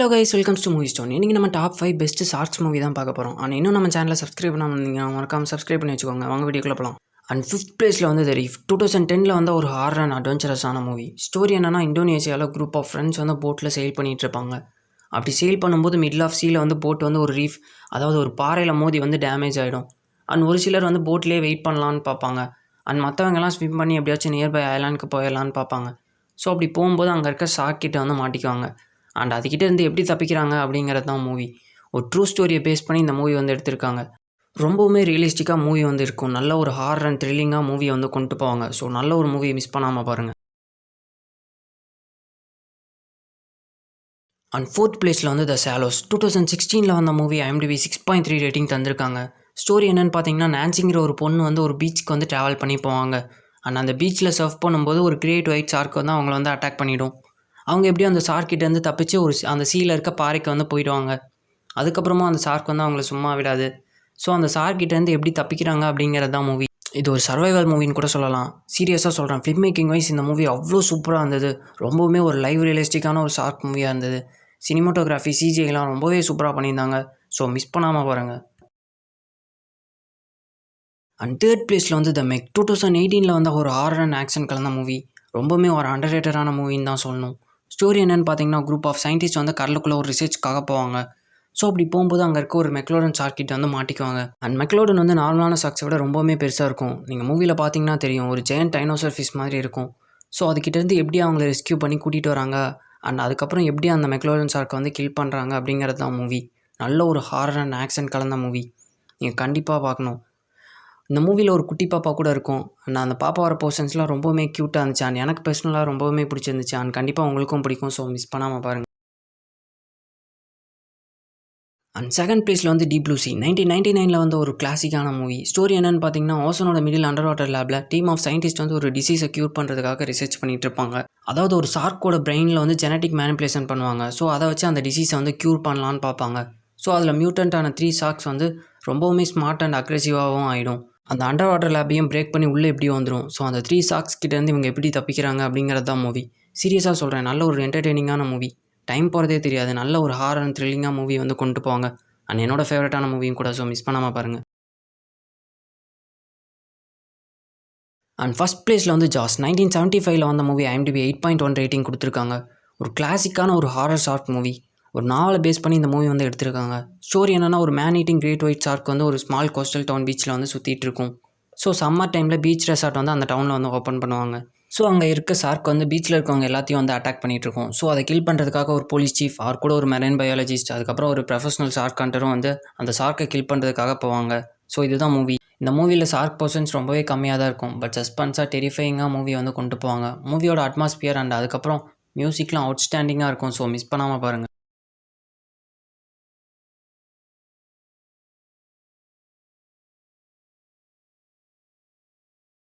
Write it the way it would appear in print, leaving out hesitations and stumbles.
Hello guys, welcomes to movie stone. இன்றைக்கி நம்ம top 5 best shorts movie தான் பார்க்க போகிறோம். ஆனால் இன்னும் நம்ம சேனலை சப்ஸ்கிரைப் பண்ணாமல் இருந்தீங்க, மறக்காமல் சப்ஸ்கிரைப் பண்ணி வச்சுக்கோங்க. வாங்க வீடியோக்குள்ள போகலாம். அண்ட் 5th பிளேஸில் வந்து த ரீஃப் 2010 வந்து ஒரு ஹாரர் அண்ட் அட்வென்ச்சரஸான மூவி. ஸ்டோரி என்னன்னா, இந்தோனேஷியாவில் குரூப் ஆஃப் ஃப்ரெண்ட்ஸ் வந்து போட்டில் செயில் பண்ணிகிட்டு இருப்பாங்க. அப்படி செயில் பண்ணும்போது மிடில் ஆஃப் சீல வந்து போட் வந்து ஒரு ரீஃப், அதாவது ஒரு பாறையில் மோதி வந்து டேமேஜ் ஆகிடும். அண்ட் ஒரு சிலர் வந்து போட்லேயே வெயிட் பண்ணலான்னு பார்ப்பாங்க. அண்ட் மற்றவங்கெல்லாம் ஸ்விம் பண்ணி எப்படியாச்சும் நியர்பை ஐலாண்டுக்கு போயிடலான்னு பார்ப்பாங்க. ஸோ அப்படி போகும்போது அங்கே இருக்க ஷார்க் கிட்ட வந்து மாட்டிக்குவாங்க. அண்ட் அதுக்கிட்ட இருந்து எப்படி தப்பிக்கிறாங்க அப்படிங்கிறது தான் மூவி. ஒரு ட்ரூ ஸ்டோரியை பேஸ் பண்ணி இந்த மூவி வந்து எடுத்திருக்காங்க. ரொம்பவுமே ரியலிஸ்டிக்காக மூவி வந்து இருக்கும். நல்ல ஒரு ஹாரர் அண்ட் த்ரில்லிங்காக மூவியை வந்து கொண்டு போவாங்க. ஸோ நல்ல ஒரு மூவியை மிஸ் பண்ணாமல் பாருங்கள். அண்ட் 4th பிளேஸில் வந்து த ஷாலோஸ் 2016 வந்த மூவி. IMDb 6.3 ரேட்டிங் தந்திருக்காங்க. ஸ்டோரி என்னென்னு பார்த்தீங்கன்னா, நான்சிங்கிற ஒரு பொண்ணு வந்து ஒரு பீச்சுக்கு வந்து ட்ராவல் பண்ணி போவாங்க. அண்ட் அந்த பீச்சில் சர்ஃப் பண்ணும்போது ஒரு கிரேட் ஒயிட் ஷார்க் வந்து அவங்கள வந்து அட்டாக் பண்ணிவிடும். அவங்க எப்படியும் அந்த ஷார்க்கிட்டேருந்து தப்பிச்சு அந்த சீல இருக்க பாறைக்கு வந்து போயிடுவாங்க. அதுக்கப்புறமா அந்த ஷார்க் வந்து அவங்கள சும்மா விடாது. ஸோ அந்த ஷார்க்கிட்டேருந்து எப்படி தப்பிக்கிறாங்க அப்படிங்கிறது தான் மூவி. இது ஒரு சர்வைவல் மூவின்னு கூட சொல்லலாம். சீரியஸாக சொல்கிறேன், ஃபில்ம் மேக்கிங் வைஸ் இந்த மூவி அவ்வளோ சூப்பராக இருந்தது. ரொம்பவுமே ஒரு லைவ் ரியலிஸ்டிக்கான ஒரு ஷார்க் மூவியாக இருந்தது. சினிமாட்டோகிராஃபி, சிஜிஐலாம் ரொம்பவே சூப்பராக பண்ணியிருந்தாங்க. ஸோ மிஸ் பண்ணாமல் பாருங்கள். அண்ட் 3rd பிளேஸில் வந்து த மெக் 2018 வந்த ஒரு ஹாரர் அண்ட் ஆக்ஷன் கலந்த மூவி. ரொம்பவுமே ஒரு அண்டர்ரேட்டடான மூவின்னு தான் சொல்லணும். ஸ்டோரி என்னென்னு பார்த்தீங்கன்னா, குரூப் ஆஃப் சயின்டிஸ்ட் வந்து கடலுக்குள்ளே ஒரு ரிசர்ச்க்காக போவாங்க. ஸோ அப்படி போகும்போது அங்கே இருக்க ஒரு மெக்லோடன் ஷார்க் கிட்ட வந்து மாட்டிக்குவாங்க. அண்ட் மெக்லோடன் வந்து நார்மலான ஷார்க்ஸை விட ரொம்பவுமே பெருசாக இருக்கும். நீங்கள் மூவியில் பார்த்தீங்கன்னா தெரியும், ஒரு ஜெயண்ட் டைனோசர் ஃபிஷ் மாதிரி இருக்கும். ஸோ அதுக்கிட்டேருந்து எப்படி அவங்கள ரெஸ்க்யூ பண்ணி கூட்டிகிட்டு வராங்க, அண்ட் அதுக்கப்புறம் எப்படி அந்த மெக்லோடன் ஷார்க்கை வந்து கில் பண்ணுறாங்க அப்படிங்கிறது தான் மூவி. நல்ல ஒரு ஹாரர் அண்ட் ஆக்ஷன் கலந்த மூவி. நீங்கள் கண்டிப்பாக பார்க்கணும். இந்த மூவியில் ஒரு குட்டி பாப்பா கூட இருக்கும். அண்ட் அந்த பாப்பா வர போர்ஷன்ஸ்லாம் ரொம்பவுமே க்யூட்டாக இருந்துச்சு. அண்ட் எனக்கு பர்சனலாக ரொம்பவுமே பிடிச்சிருந்துச்சு. அண்ட் கண்டிப்பாக உங்களுக்கும் பிடிக்கும். ஸோ மிஸ் பண்ணாமல் பாருங்கள். அண்ட் 2nd பிளேஸில் வந்து டீப் ப்ளூ சீ 1999 வந்து ஒரு கிளாசிக்கான மூவி. ஸ்டோரி என்னென்னு பார்த்தீங்கன்னா, ஓசனோட மிடில் அண்டர் வாட்டர் லேபில் டீம் ஆஃப் சயின்டிஸ்ட் வந்து ஒரு டிசீஸை க்யூர் பண்ணுறதுக்காக ரிசர்ச் பண்ணிகிட்டு இருப்பாங்க. அதாவது ஒரு ஷார்க்கோட பிரெயினில் வந்து ஜெனட்டிக் மேனிப்புலேஷன் பண்ணுவாங்க. ஸோ அதை வச்சு அந்த டிசீஸை வந்து க்யூர் பண்ணலான்னு பார்ப்பாங்க. ஸோ அதில் மியூட்டன்ட்டான 3 ஷார்க்ஸ் வந்து ரொம்பவுமே ஸ்மார்ட் அண்ட் அக்ரெசிவாகவும் ஆகிடும். அந்த அண்டர் வாட்டர் லேபையும் பிரேக் பண்ணி உள்ளே எப்படி வந்துடும். ஸோ அந்த 3 ஷார்க்ஸ் கிட்டேருந்து இவங்க எப்படி தப்பிக்கிறாங்க அப்படிங்கிறது தான் மூவி. சீரியஸாக சொல்கிறேன், நல்ல ஒரு என்டர்டெய்னிங்கான மூவி. டைம் போகிறதே தெரியாது. நல்ல ஒரு ஹாரர் அண்ட் த்ரில்லிங்காக மூவி வந்து கொண்டு போவாங்க. அண்ட் என்னோட ஃபேவரட்டான மூவியும் கூட. ஸோ மிஸ் பண்ணாமல் பாருங்கள். அண்ட் ஃபஸ்ட் பிளேஸில் வந்து ஜாஸ் 1975 வந்த மூவி. IMDb 8.1 ரேட்டிங் கொடுத்துருக்காங்க. ஒரு கிளாசிக்கான ஒரு ஹாரர் ஷார்ட் மூவி. ஒரு நாவலை பேஸ் பண்ணி இந்த மூவி வந்து எடுத்திருக்காங்க. ஸ்டோரி என்னென்னா, ஒரு man eating great white shark வந்து ஒரு ஸ்மால் கோஸ்டல் டவுன் பீச்சில் வந்து சுற்றிட்டு இருக்கும். ஸோ சம்மர் டைமில் பீச் ரெசார்ட் வந்து அந்த டவுனில் வந்து ஓப்பன் பண்ணுவாங்க. ஸோ அங்கே இருக்க ஷார்க் வந்து பீச்சில் இருக்கவங்க எல்லாத்தையும் வந்து அட்டாக் பண்ணிகிட்ருக்கும். ஸோ அதை கில் பண்ணுறதுக்காக ஒரு போலீஸ் சீஃப், அவர் கூட ஒரு மெரைன் பயாலஜிஸ்ட், அதுக்கப்புறம் ஒரு ப்ரொஃபஷனல் ஷார்க் ஹண்டரும் வந்து அந்த ஷார்க்கை கில் பண்ணுறதுக்காக போவாங்க. ஸோ இதுதான் மூவி. இந்த மூவியில் ஷார்க் பர்சன்ஸ் ரொம்பவே கம்மியாக தான் இருக்கும். பட் சஸ்பென்ஸாக டெரிஃபையிங்காக மூவி வந்து கொண்டு போவாங்க. மூவியோட அட்மாஸ்பியர் அண்ட் அதுக்கப்புறம் மியூசிக்லாம் அவுட்ஸ்டாண்டிங்காக இருக்கும். ஸோ மிஸ் பண்ணாமல் பாருங்கள்.